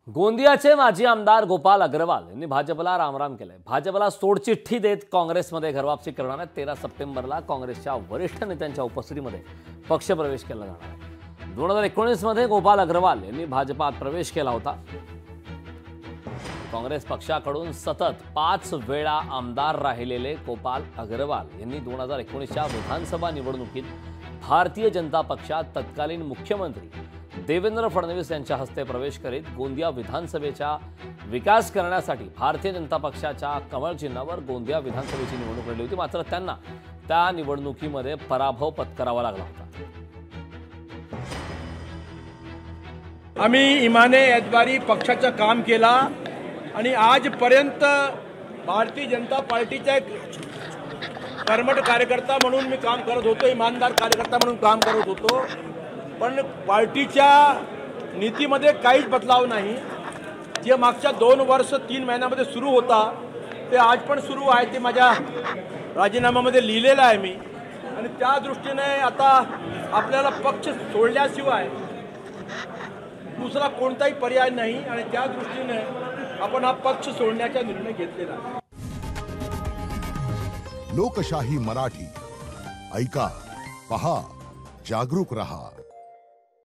गोंदियाचे माजी आमदार गोपाल अग्रवाल यांनी भाजपला रामराम केलंय। भाजपला सोडचिठ्ठी देत काँग्रेसमध्ये घरवापसी करणार आहेत। 13 सप्टेंबरला काँग्रेसच्या वरिष्ठ नेत्यांच्या उपस्थितीमध्ये पक्षप्रवेश केला जाणार आहे। 2019 मध्ये गोपाल अग्रवाल यांनी भाजपात प्रवेश केला होता। काँग्रेस पक्षाकडून सतत 5 वेळा आमदार राहिलेले गोपाल अग्रवाल यांनी 2019च्या विधानसभा निवडणुकीत भारतीय जनता पक्षात तत्कालीन मुख्यमंत्री देवेंद्र फडणवीस यांच्या हस्ते प्रवेश करीत गोंदिया विधानसभेचा विकास करण्यासाठी भारतीय जनता पक्षाच्या कमळ चिन्हावर गोंदिया विधानसभेची निवडणूक लढली होती। मात्र त्यांना त्या निवडणुकीमध्ये पराभव पत्करावा लागला होता। आम्ही इमाने याद्वारी पक्षाचं काम केला आणि आजपर्यंत भारतीय जनता पार्टीचा एक कर्मठ कार्यकर्ता म्हणून मी काम करत होतो, इमानदार कार्यकर्ता म्हणून काम करत होतो। पण पार्टीच्या नीतीमध्ये काहीच बदलाव नाही। जे मागच्या 2 वर्ष 3 महिन्यामध्ये सुरू होता ते आज पण सुरू आहे। ते माझ्या राजीनाम्यामध्ये लिहिलेलं आहे मी। आणि त्या दृष्टीने आता आपल्याला पक्ष सोडल्याशिवाय दुसरा कोणताही पर्याय नाही आणि त्या दृष्टीने आपण हा पक्ष सोडण्याचा निर्णय घेतलेला आहे। लोकशाही मराठी ऐका, पहा, जागरूक रहा।